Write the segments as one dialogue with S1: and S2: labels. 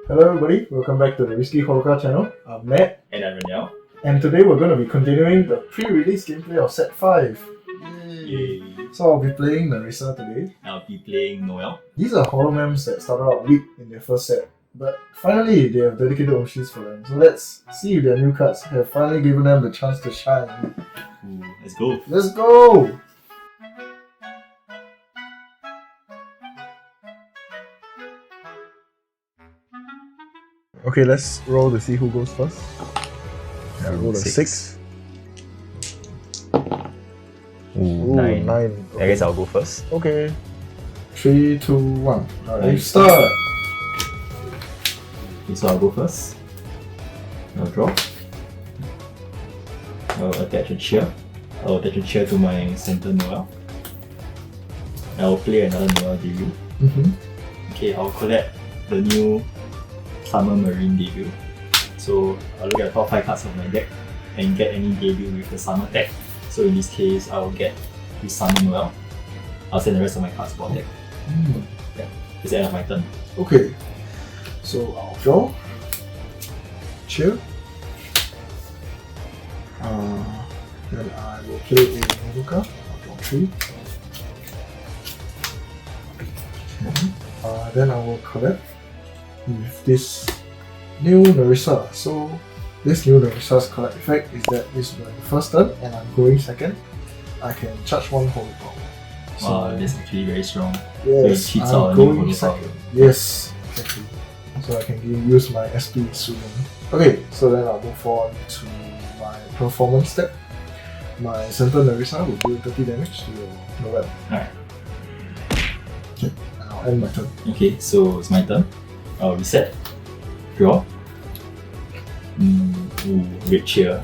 S1: Hello everybody, welcome back to the Risky Holoka channel. I'm Matt.
S2: And I'm Noel.
S1: And today we're going to be continuing the pre-release gameplay of set 5.
S2: Yay.
S1: So I'll be playing Nerissa today.
S2: I'll be playing Noel.
S1: These are holomems that started out weak in their first set, but finally they have dedicated Oshis for them. So let's see if their new cards have finally given them the chance to shine.
S2: Ooh, let's go.
S1: Let's go! Okay, let's roll to see who goes first. Yeah, roll a 6.
S2: Ooh, 9.
S1: Okay.
S2: I guess I'll go first.
S1: Okay. 3, 2, 1. Alright, start!
S2: Okay, so I'll go first. I'll draw. I'll attach a chair. I'll attach a chair to my center Noel. I'll play another Noel debut. Okay, I'll collect the new Summer Marine debut. So I'll look at the top 5 cards of my deck and get any debut with the Summer tag. So in this case, I will get this Summer Noel. I'll send the rest of my cards board deck. Yeah, it's the end of my turn.
S1: Okay, so I'll draw. Chill. Then I will play a Holoka. I'll draw 3. Then I will collect with this new Nerissa. So this new Nerissa's collect effect is that this is my first turn and I'm going second. I can charge 1 Holoka. So,
S2: Wow, that's actually very strong.
S1: yes,
S2: so it cheats
S1: I'm
S2: out
S1: going
S2: on
S1: second. Yes, exactly. So I can use my SP soon. Okay, so then I'll move on to my performance step. My center Nerissa will deal 30 damage to your Noel.
S2: Alright.
S1: Okay, and I'll end my turn.
S2: Okay, so it's my turn. I'll reset. Draw. Ooh, red chair.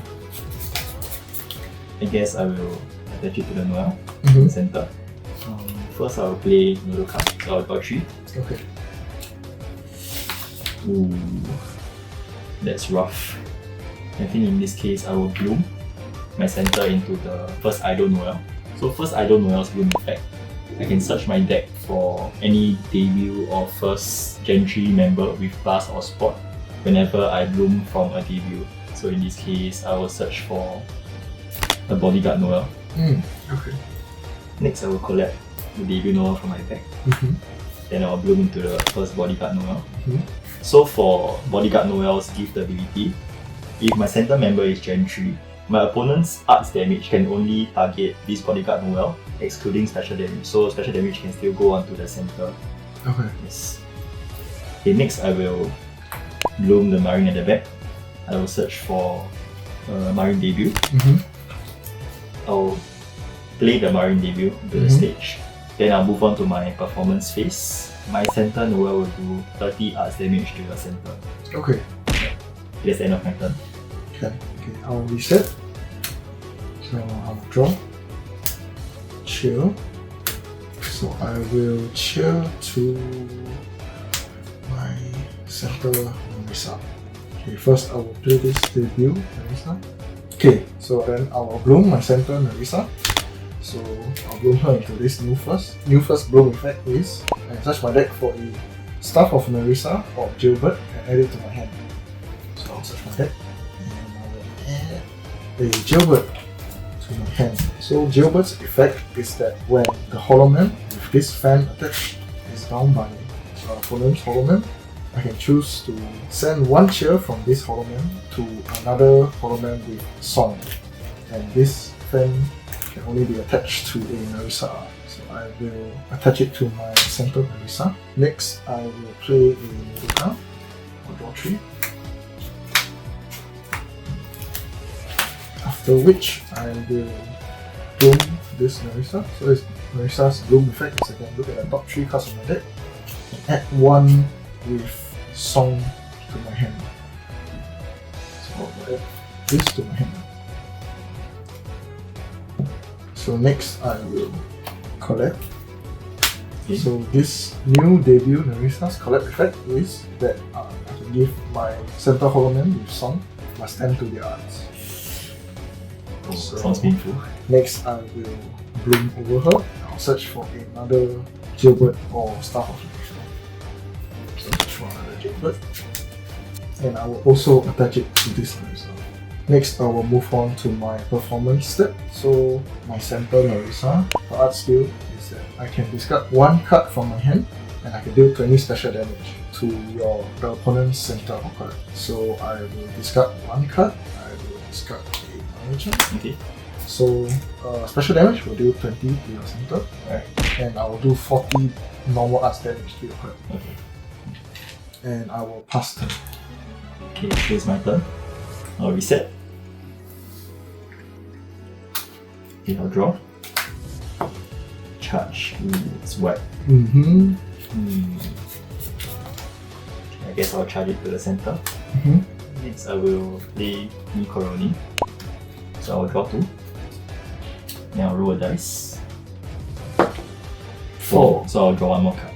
S2: I guess I will attach it to the Noel in the center. First I will play Holoka, so I'll draw 3.
S1: Okay.
S2: Ooh, that's rough. I think in this case I will bloom my center into the first idol Noel. So first idol Noel's bloom effect. I can search my deck for any debut or first Gen 3 member with blast or spot whenever I bloom from a debut. So in this case I will search for a bodyguard Noel.
S1: Okay.
S2: Next I will collect the debut Noel from my deck. Then I'll bloom into the first bodyguard Noel. So for bodyguard Noel's gift ability, if my center member is Gen 3, my opponent's arts damage can only target this bodyguard Noel, excluding special damage. So special damage can still go onto the center.
S1: Okay.
S2: Yes. Okay, next I will bloom the Marine at the back. I will search for Marine debut. I'll play the Marine debut into the stage. Then I'll move on to my performance phase. My center Noel will do 30 arts damage to your center.
S1: Okay.
S2: That's the end of my turn.
S1: Okay, I'll reset. So I'll draw. Chill. So I will chill to my center Nerissa. Okay, first I will play this debut Nerissa. Okay, so then I will bloom my center Nerissa. So I'll bloom her into this new first bloom effect is I search my deck for a Staff of Nerissa or Jailbird and add it to my hand. So I'll search my deck and I will add a Jailbird to my hand. So Jailbird's effect is that when the holomem with this fan attached is down by opponent's holomem, I can choose to send 1 cheer from this holomem to another holomem with song. And this fan can only be attached to a Nerissa. So I will attach it to my center Nerissa. Next, I will play a Holoka. I'll draw 3. After which, I will bloom this Nerissa. So this Nerissa's bloom effect is I can look at the top 3 cards of my deck and add 1 with song to my hand. So I'll add this to my hand. So next I will collect.
S2: Okay.
S1: So this new debut Nerissa's collect effect is that I can give my center holomem with song +10 to the arts.
S2: Oh,
S1: So
S2: sounds painful.
S1: next I will bloom over her. I'll search for another Jailbird or Staff of Nerissa. So search for another attach it first. And I will also attach it to this Nerissa. Next, I will move on to my performance step. So my center Nerissa, her art skill is that I can discard one card from my hand and I can deal 20 special damage to the opponent's center or card. So I will discard one card, I will discard a Nerissa.
S2: Okay.
S1: So special damage will do 20 to your center.
S2: Right.
S1: And I will do 40 normal arts damage to your card.
S2: Okay.
S1: And I will pass turn.
S2: Okay, so it's my turn. I'll reset. Okay, I'll draw. Charge. It's wet.
S1: Mm-hmm.
S2: I guess I'll charge it to the center.
S1: Mm-hmm.
S2: Next, I will play Mi Coroni. So I'll draw 2. Then I'll roll a dice. 4. So I'll draw one more card.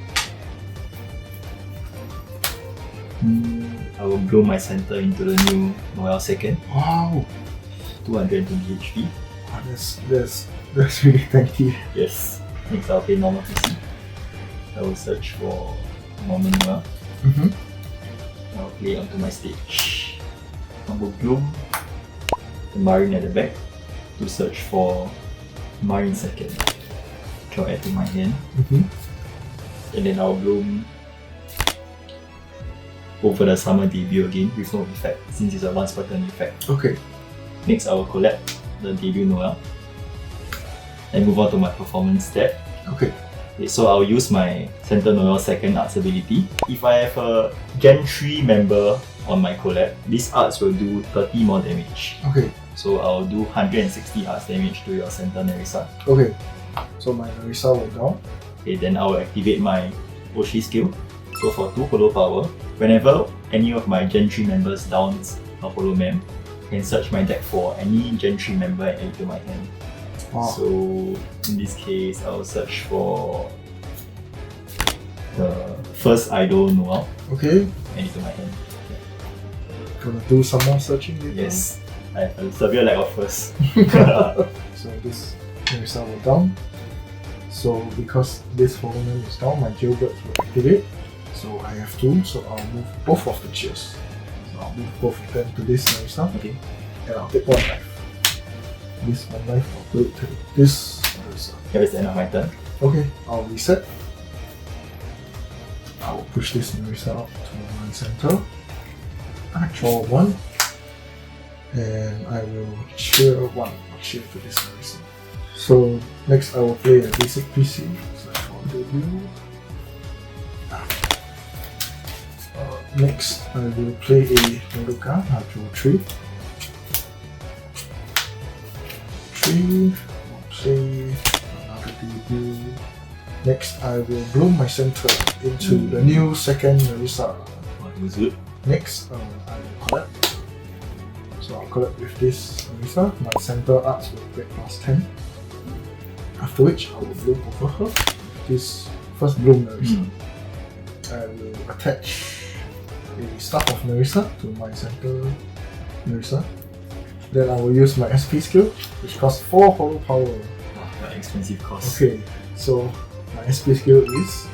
S2: I will blow my center into the new Noel second.
S1: Wow.
S2: 220 HP.
S1: Wow, that's really tanky.
S2: Yes. Next, I'll play normal PC. I will search for normal Noel.
S1: Mm-hmm.
S2: I'll play onto my stage. I will bloom the Marine at the back to search for Marine second. Draw it to my hand.
S1: Mm-hmm.
S2: And then I'll bloom over the summer debut again with no effect since it's a once per turn effect.
S1: Okay.
S2: Next, I will collect the debut Noel and move on to my performance step.
S1: Okay.
S2: Okay, so I'll use my Center Noel second arts ability. If I have a Gen 3 member on my collab, these arts will do 30 more damage.
S1: Okay.
S2: So I'll do 160 arts damage to your Center Nerissa.
S1: Okay. So my Nerissa will down.
S2: Okay, then I will activate my Oshi skill. So for 2 Holo Power, whenever any of my Gen 3 members downs a Holo Mem, I can search my deck for any Gen 3 member and add it to my hand.
S1: Wow.
S2: So in this case, I'll search for the first Idol Noel
S1: Okay.
S2: and it to my hand.
S1: Gonna do some more searching later.
S2: Yes, I have a severe lack of first.
S1: So this Nerissa will down. So because this Holoman is down, my jailbirds will activate. So I have 2, so I'll move both of the cheers. So I'll move both of them to this Nerissa.
S2: Okay.
S1: And I'll take 1 life. This 1 life, I'll put it to this Nerissa.
S2: That is the end of my turn.
S1: Okay, I'll reset. I will push this Nerissa up to my center. I draw 1. And I will cheer 1. I'll cheer to this Nerissa. So next I will play a basic PC. So for debut. Next I will play a Holoka. I'll draw 3. 3. I'll play another debut. Next I will bloom my center into the new second Nerissa.
S2: It was good.
S1: Next I will collect. So I'll collect with this Nerissa. My center arts will get +10. After which I will bloom over her with this first bloom Nerissa. I will attach a Staff of Nerissa to my center Nerissa. Then I will use my SP skill, which costs 4 Holo Power.
S2: Wow, quite expensive cost.
S1: Okay, so my SP skill is,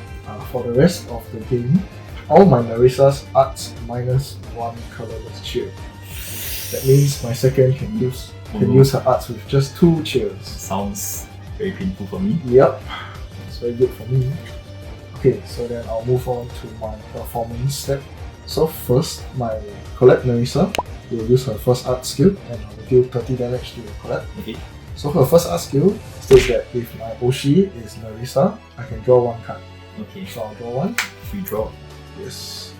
S1: for the rest of the game, all my Nerissa's arts minus 1 colorless cheer. That means my second can use her arts with just 2 cheers.
S2: Sounds very painful for me.
S1: Yep, it's very good for me. Okay, so then I'll move on to my performance step. So first, my Collect Nerissa will use her first art skill and I will deal 30 damage to your Collect.
S2: Okay.
S1: So her first art skill states that if my Oshi is Nerissa, I can draw 1 card.
S2: Okay.
S1: So I'll draw 1.
S2: Free draw.
S1: Yes.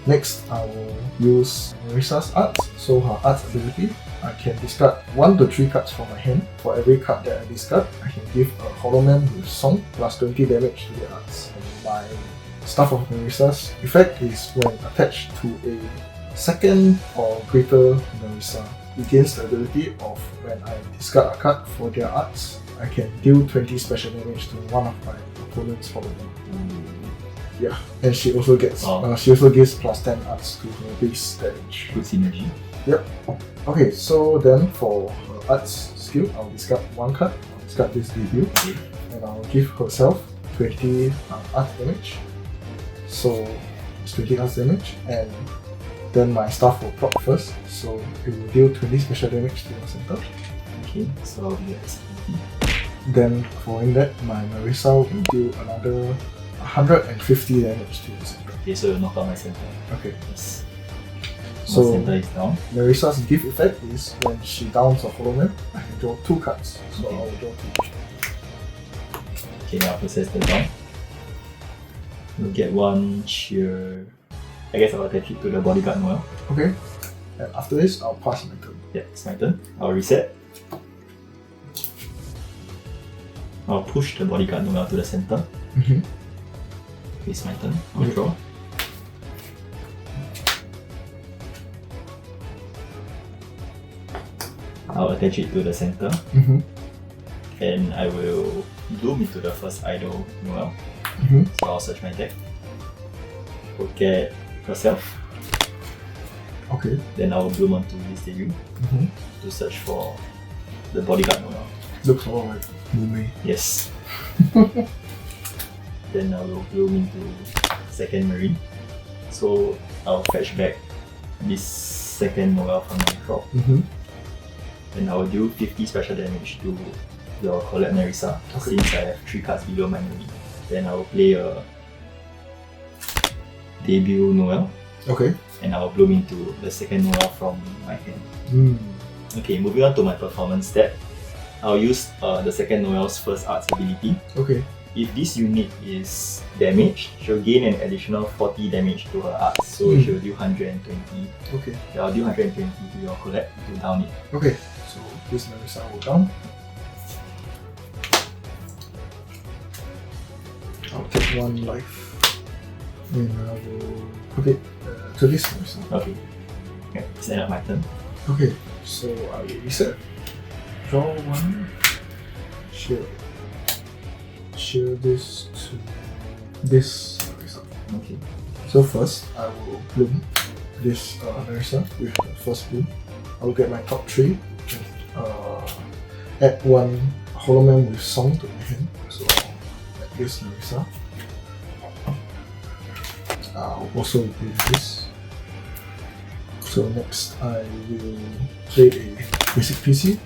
S1: Next, I will use Nerissa's art. So her art ability, I can discard 1 to 3 cards from my hand. For every card that I discard, I can give a Holoman with Song plus 20 damage to the arts. And my Staff of Nerissa's effect is when attached to a second or greater Nerissa. It gains the ability of when I discard a card for their arts, I can deal 20 special damage to one of my opponent's Holoman. Yeah, and she also gets she also gives +10 arts to her base damage.
S2: Good synergy.
S1: Yep. Okay, so then for her arts skill, I'll discard 1 card. I'll discard this debut, and I'll give herself 20 art damage. So it's 20 arts damage, and then my staff will proc first, so it will deal 20 special damage to your center.
S2: Okay, so I'll be at 70.
S1: Then following that, my Nerissa will deal another 150 damage to your center.
S2: Okay, so you'll knock out my center.
S1: Okay.
S2: Yes.
S1: So
S2: my center is down.
S1: Nerissa's gift effect is when she downs a Holoman, I can draw 2 cards. So
S2: Okay.
S1: I will draw 2.
S2: Okay, now I'll process that down. We'll get 1 cheer. I guess I'll attach it to the bodyguard Noel.
S1: Okay. And after this, I'll pass my turn.
S2: Yeah, it's my turn. I'll reset. I'll push the bodyguard Noel to the center.
S1: Mm-hmm.
S2: It's my turn. I'll
S1: Okay.
S2: draw. I'll attach it to the center.
S1: Mm-hmm.
S2: And I will bloom into the first idol Noel.
S1: Mm-hmm.
S2: So I'll search my deck. Forget herself.
S1: Okay.
S2: Then I will bloom onto this debut
S1: Mm-hmm.
S2: to search for the bodyguard Noel.
S1: Looks all like Mume.
S2: Yes. Then I will bloom into second marine. So I'll fetch back this second Noel from my drop.
S1: Mm-hmm.
S2: Then I will do 50 special damage to your collab Nerissa
S1: Okay.
S2: since I have 3 cards below my marine. Then I will play a debut Noel
S1: Okay.
S2: and I will bloom into the second Noel from my hand.
S1: Mm.
S2: Okay, moving on to my performance stat. I'll use the second Noel's first arts ability.
S1: Okay.
S2: If this unit is damaged, she'll gain an additional 40 damage to her arts, so
S1: Hmm.
S2: she'll do 120.
S1: Okay.
S2: I'll do 120 to your collab to down it.
S1: Okay. So this Nerissa will down. I'll take 1 life. And I will put it to this Nerissa.
S2: Okay. Okay, it's the end of my turn.
S1: Okay. So I will reset. Draw 1. Share this to this Nerissa.
S2: Okay.
S1: So first, I will bloom this Nerissa with the first bloom. I will get my top 3. Add 1 Holoman with Song to my hand. So I'll add this Nerissa. I'll also do this. So next, I will play a basic PC.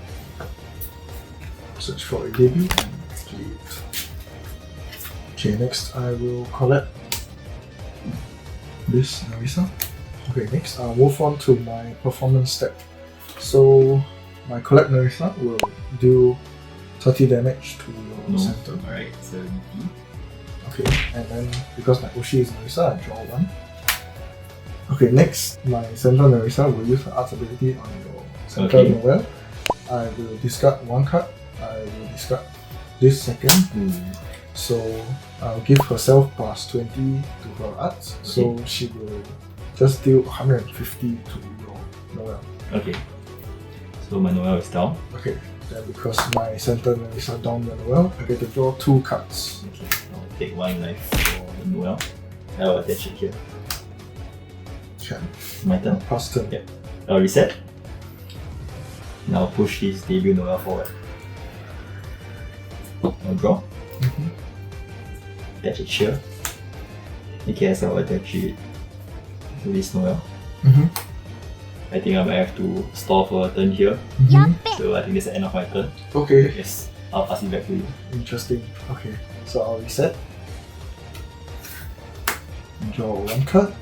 S1: Search for a debut and play it. Okay, next I will collect this Nerissa. Okay, next I'll move on to my performance step. So my collect Nerissa will do 30 damage to your center.
S2: Alright, 70.
S1: Okay, and then because my Ushi is Nerissa, I draw 1. Okay, next my center Nerissa will use her arts ability on your center
S2: Okay.
S1: Noel. I will discard 1 card. I will discard this second. So I'll give herself plus 20 to her arts, so she will just deal 150 to your Noel.
S2: Okay. So my Noel is down.
S1: Okay, then because my center Nerissa down the Noel, I get to draw 2 cards.
S2: Okay. I'll take 1 life for the Noel. I'll attach it here.
S1: Okay,
S2: My turn.
S1: pass turn.
S2: Yeah. I'll reset. Now push this debut Noel forward. I'll draw.
S1: Mm-hmm.
S2: Attach it here. In case I'll attach it to this Noel.
S1: Mm-hmm.
S2: I think I might have to stall for a turn here.
S1: Mm-hmm.
S2: So I think that's the end of my turn.
S1: Okay,
S2: Yes. I'll pass it back to you.
S1: interesting. Okay, so I'll reset. Draw 1 card.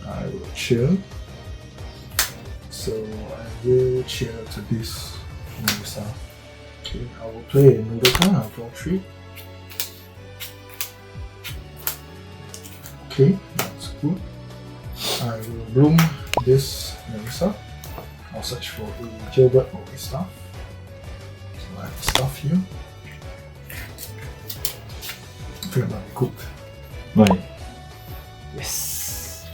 S1: I will chill. So I will chill to this Nerissa. Okay, I will play a noodle card. I'll draw 3. Okay, that's good. I will bloom this Nerissa. I'll search for a jailbird or a staff. So I have a staff here. I think I'm gonna be cooked.
S2: Right. Yes.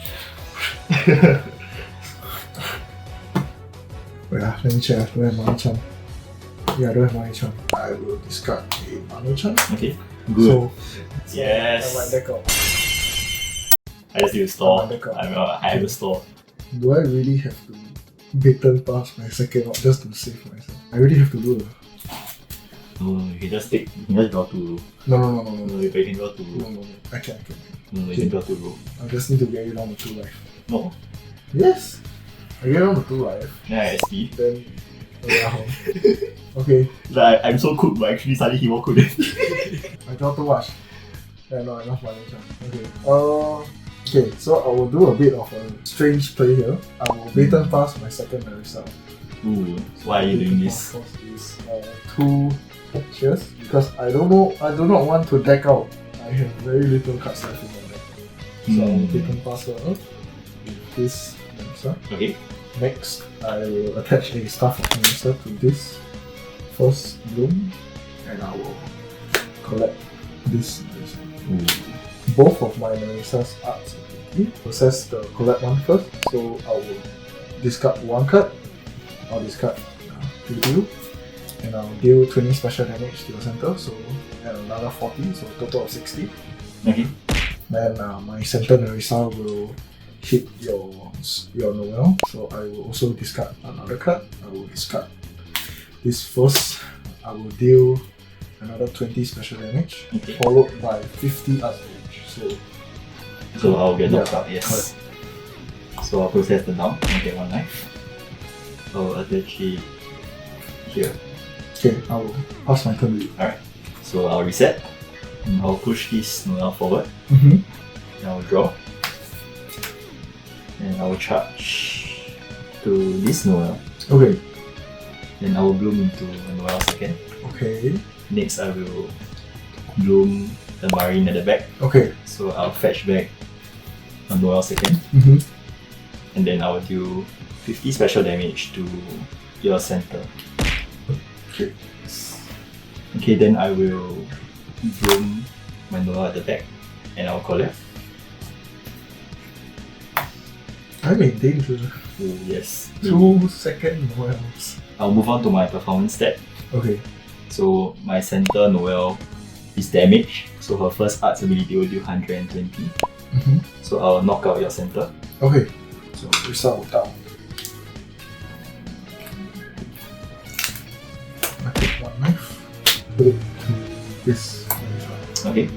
S1: Wait, let me check. I don't have Mano-chan. Yeah, I don't have Mano-chan. I will discard a Mano-chan.
S2: Okay. Good.
S1: So
S2: Yes.
S1: I might deck out.
S2: I just need to store.
S1: Oh, my God.
S2: I have a store.
S1: Do I really have to bitten past my second op just to save myself? I really have to do
S2: No, you can just take. You can just draw 2 row.
S1: No.
S2: No, but you can draw 2 row.
S1: No. I can.
S2: No, you can draw 2 row.
S1: I just need to get it down to 2 life.
S2: No.
S1: Yes. I get down to 2 life.
S2: Yeah, I see.
S1: Then. Okay.
S2: Like, I'm so cooked, but actually suddenly he more cooked.
S1: I draw too much. Yeah, no, enough money. Okay. Okay, so I will do a bit of a strange play here. I will blatant pass my second Nerissa.
S2: Ooh, so why are you doing this?
S1: Of course, is 2 cheers because I do not want to deck out. I have very little cards left in my deck. So I will blatant pass her with this Nerissa.
S2: Okay.
S1: Next, I will attach a staff of Nerissa to this first bloom, and I will collect this Nerissa. Both of my Nerissa's arts ability. Process the collect one first, so I will discard 1 card. I'll discard 2, and I'll deal 20 special damage to your center, so and another 40, so total of 60.
S2: Okay.
S1: Then my center Nerissa will hit your Noel, so I will also discard another card. I will discard this first. I will deal another 20 special damage, followed by 50 arts damage.
S2: So I'll get knocked out, yes.
S1: Correct.
S2: So I'll process the down and get 1 life. I'll attach it here.
S1: Okay, I will pass my turn to you.
S2: Alright. So I'll reset. I'll push this Noel forward.
S1: Mm-hmm.
S2: And I'll draw. And I will charge to this Noel.
S1: Okay.
S2: Then I will bloom into a Noel second.
S1: Okay.
S2: Next I will bloom the marine at the back.
S1: Okay.
S2: So I'll fetch back a Noel second.
S1: Mm-hmm.
S2: And then I will do 50 special damage to your center.
S1: Okay.
S2: Okay, then I will bloom my Noel at the back and I'll collect.
S1: I'm in danger.
S2: Oh yes.
S1: 2 second Noels.
S2: I'll move on to my performance stat.
S1: Okay.
S2: So my center Noel is damage. So her first arts ability will do 120.
S1: Mm-hmm.
S2: So I'll knock out your center.
S1: Okay. So result down. I take 1 knife. Put it to this.
S2: Okay.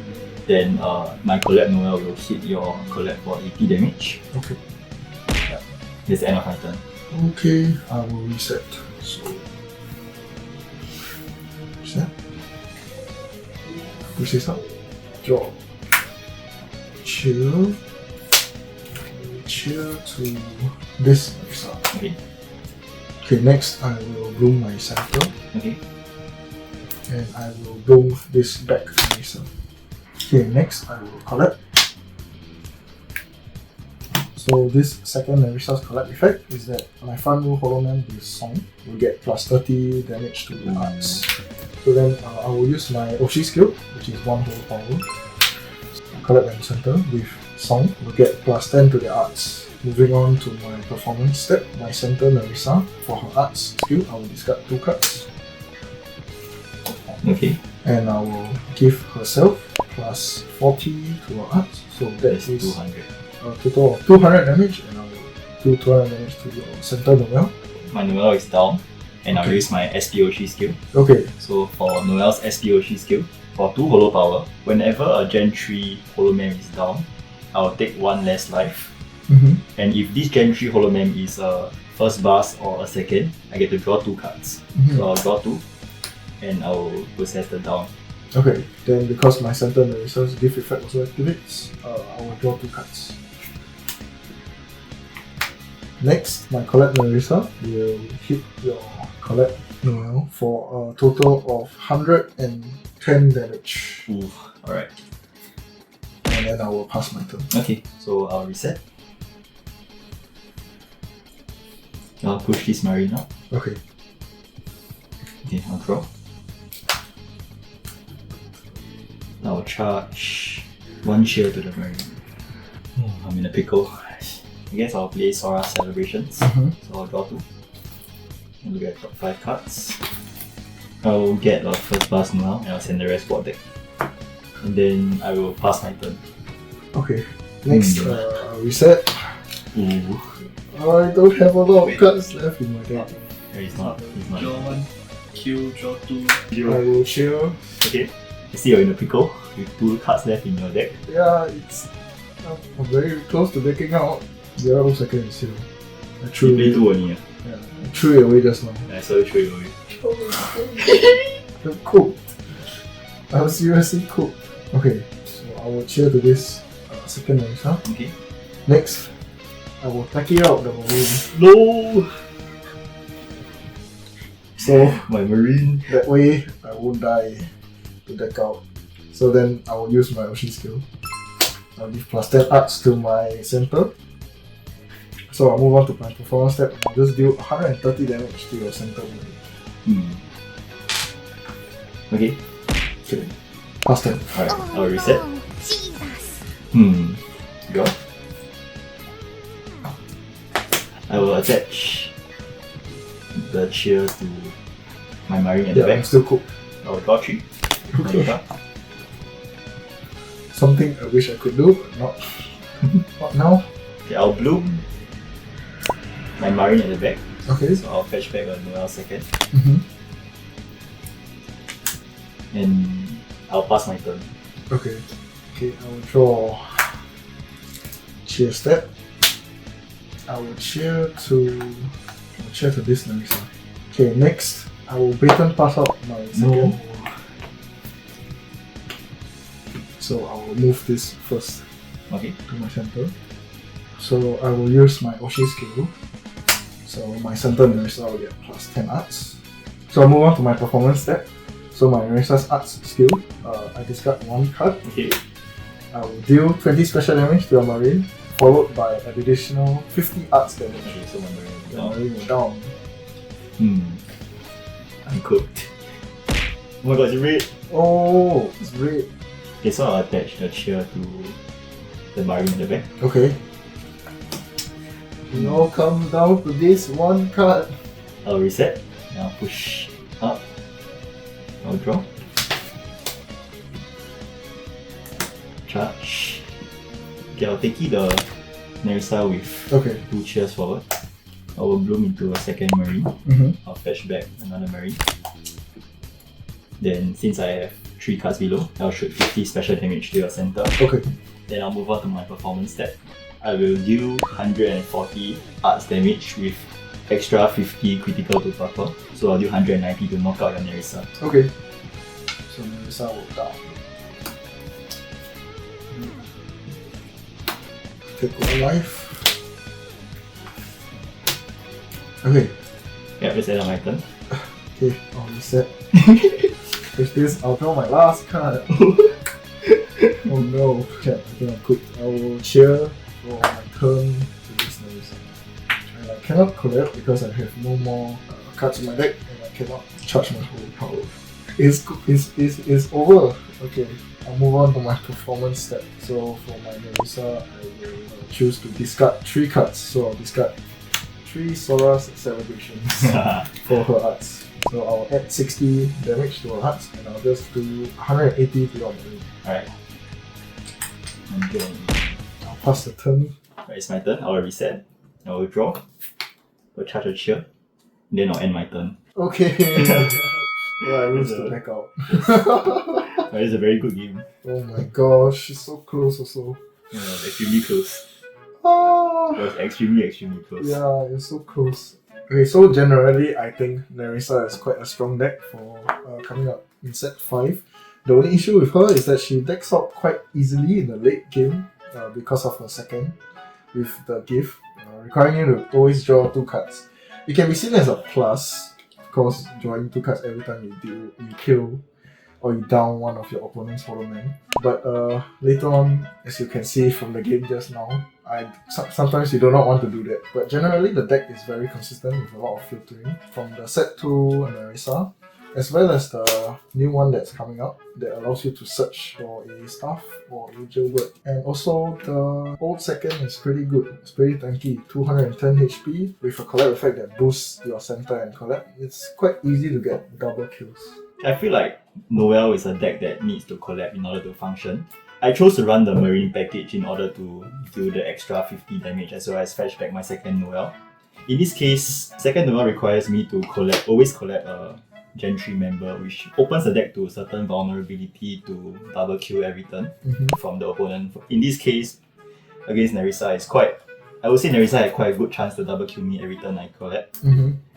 S2: Then my collect Noel will hit your collect for 80 damage.
S1: Okay.
S2: Yeah. That's the end of my turn.
S1: Okay, I will reset. So reset. Push this up. Draw. Chill to this Nerissa.
S2: Okay.
S1: Okay, next I will bloom my center.
S2: Okay.
S1: And I will bloom this back Nerissa. Okay, next I will collect. So this second Nerissa's collect effect is that my front row Holoman with Song will get plus 30 damage to the arts. So then I will use my Oshi skill, which is 1 whole power. Collect my center with Song will get plus 10 to the arts. Moving on to my performance step, my center Nerissa, for her arts skill, I will discard 2 cards.
S2: Okay.
S1: And I will give herself plus 40 to her arts. So that
S2: That's
S1: is
S2: 200.
S1: a total of 200 damage, and I will do 200 damage to your center Noel.
S2: My Noel is down, and I'll
S1: Okay.
S2: use my SPOC skill.
S1: Okay,
S2: So for Noel's SPOC skill, for 2 holo power, whenever a Gen 3 Holomem is down, I'll take 1 less life. And if this Gen 3 Holomem is a first bus or a second, I get to draw 2 cards. So I'll draw 2, and I'll process the down.
S1: Okay, then because my center Nerissa's gift effect also activates, I will draw 2 cards. Next, my collect Nerissa will hit your collect Noel for a total of 110 damage.
S2: Ooh, alright.
S1: And then I will pass my turn.
S2: Okay, so I'll reset. I'll push this marine up.
S1: Okay.
S2: Okay, I'll draw. I'll charge 1 share to the marine. I'm in a pickle. I guess I'll play Sora's Celebrations. So I'll draw 2. And look at top 5 cards. I'll get a first pass now and I'll send the rest board deck. And then I will pass my turn.
S1: Okay. Next, reset.
S2: Ooh.
S1: I don't have a lot of cards left in my deck.
S2: He's not.
S3: Draw 1.
S2: Q, draw 2.
S1: I will chill.
S2: Okay. You see you're in a pickle with 2 cards left in your deck.
S1: Yeah, I'm very close to decking out. The other second is here. I threw
S2: You play
S1: it
S2: 2 only.
S1: Yeah, I threw it away just now.
S2: I saw you throw it away.
S1: I'm cooked. I was seriously cooked. Okay, so I will chill to this second Nerissa.
S2: Okay.
S1: Next, I will take it out the marine.
S2: No!
S1: So
S2: My marine.
S1: that way I won't die to deck out. So then I will use my ocean skill. I'll give plus 10 arts to my center. So I'll move on to my performance step. I'll just deal 130 damage to your center marine.
S2: Okay.
S1: Okay. Plus 10.
S2: Alright, I'll reset.
S3: Jesus.
S2: Go. I will attach the cheer to my marine at the
S1: Yeah, I'm
S2: back.
S1: still cooked.
S2: I will draw 3.
S1: Okay. Something I wish I could do, but not, not now.
S2: Okay, I'll bloom my marine at the back.
S1: Okay.
S2: So I'll fetch back a Noel second.
S1: Mm-hmm.
S2: And I'll pass my turn.
S1: Okay. Okay, I will draw cheer step. I will cheer to this Nerissa. Okay, next I will blatant pass out my second. So I will move this first
S2: Okay.
S1: to my center. So I will use my Oshi skill. So my center Nerissa will get plus 10 arts. So I'll move on to my performance step. So my Nerissa's arts skill, I discard 1 card.
S2: Okay.
S1: I will deal 20 special damage to your marine, followed by an additional 50 arts damage.
S2: Okay, so my marine is
S1: Your
S2: down.
S1: marine will down.
S2: I'm cooked. Oh my god, it's red!
S1: Oh, it's red.
S2: Okay, so I'll attach the cheer to the marine at the back.
S1: Okay. It all comes down to this 1 card.
S2: I'll reset. And I'll push up. I'll draw. Charge. Okay, I'll take the Nerissa with
S1: Okay.
S2: 2 cheers forward. I will bloom into a second marine.
S1: Mm-hmm.
S2: I'll fetch back another marine. Then, since I have 3 cards below, I'll shoot 50 special damage to your center.
S1: Okay.
S2: Then I'll move on to my performance step. I will deal 140 arts damage with extra 50 critical to purple. So I'll do 190 to knock out your Nerissa.
S1: Okay. So Nerissa will down. Take 1 life. Okay.
S2: Yeah, just end on my turn.
S1: Okay, I'll reset. With this, I'll draw my last card. Oh no, yeah, I think I'm cooked. I will cheer for my turn to this Nerissa. And I cannot collect because I have no more cards in my deck and I cannot charge my whole power. It's over. Okay, I'll move on to my performance step. So for my Nerissa, I will choose to discard 3 cards. So I'll discard 3 Sora's Celebrations for her arts. So I'll add 60 damage to her arts and I'll just do 180 to your marine.
S2: Alright. Okay.
S1: I'll pass the turn.
S2: Alright, it's my turn. I'll reset. I will draw. I'll charge a cheer. Then I'll end my turn.
S1: Okay. Yeah, I lose the back out.
S2: Alright, it's a very good game.
S1: Oh my gosh, it's so close also.
S2: Yeah, extremely close.
S1: Ah,
S2: It was extremely close.
S1: yeah, it's so close. Okay, so generally I think Nerissa is quite a strong deck for coming up in set 5. The only issue with her is that she decks out quite easily in the late game because of her second with the gift, requiring you to always draw 2 cards. It can be seen as a plus, because drawing 2 cards every time you kill or you down one of your opponent's hollow man. But later on, as you can see from the game just now, sometimes you do not want to do that. But generally the deck is very consistent with a lot of filtering from the set 2 Nerissa, as well as the new one that's coming up that allows you to search for a staff or a jailbird. And also the old second is pretty good. It's pretty tanky, 210 HP with a collect effect that boosts your center and collect. It's quite easy to get double kills.
S2: I feel like Noel is a deck that needs to collab in order to function. I chose to run the Marine package in order to deal the extra 50 damage as well as fetch back my second Noel. In this case, second Noel requires me to always collect a Gen 3 member, which opens the deck to a certain vulnerability to double kill every turn from the opponent. In this case, against Nerissa, I would say Nerissa had quite a good chance to double kill me every turn I collect.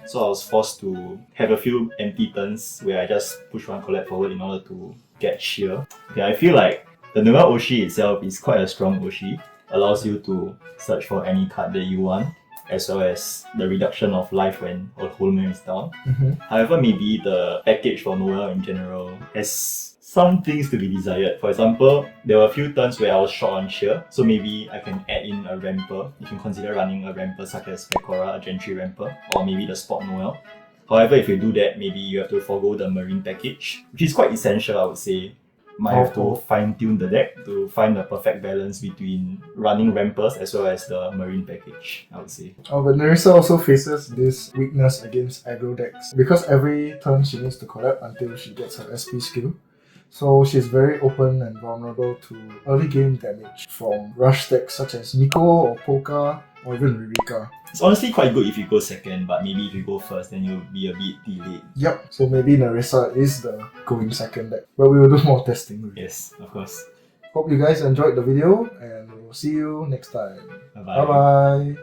S2: So I was forced to have a few empty turns where I just push one collect forward in order to get sheer. Okay, I feel like the Noel Oshi itself is quite a strong Oshi. Allows you to search for any card that you want, as well as the reduction of life when Hololive is down. However, maybe the package for Noel in general has some things to be desired. For example, there were a few turns where I was short on sheer, so maybe I can add in a ramper. You can consider running a ramper such as Pecora, a Gen 3 ramper, or maybe the Spot Noel. However, if you do that, maybe you have to forgo the Marine package, which is quite essential, I would say. Might have to fine-tune the deck to find the perfect balance between running rampers as well as the Marine package, I would say.
S1: Oh, but Nerissa also faces this weakness against aggro decks. Because every turn she needs to collect until she gets her SP skill. So she's very open and vulnerable to early game damage from rush decks such as Miko or Polka or even Ririka.
S2: It's honestly quite good if you go second, but maybe if you go first, then you'll be a bit delayed.
S1: Yep, so maybe Nerissa is the going second deck. But we will do more testing with it.
S2: Yes, of course.
S1: Hope you guys enjoyed the video and we will see you next time.
S2: Bye-bye.
S1: Bye-bye.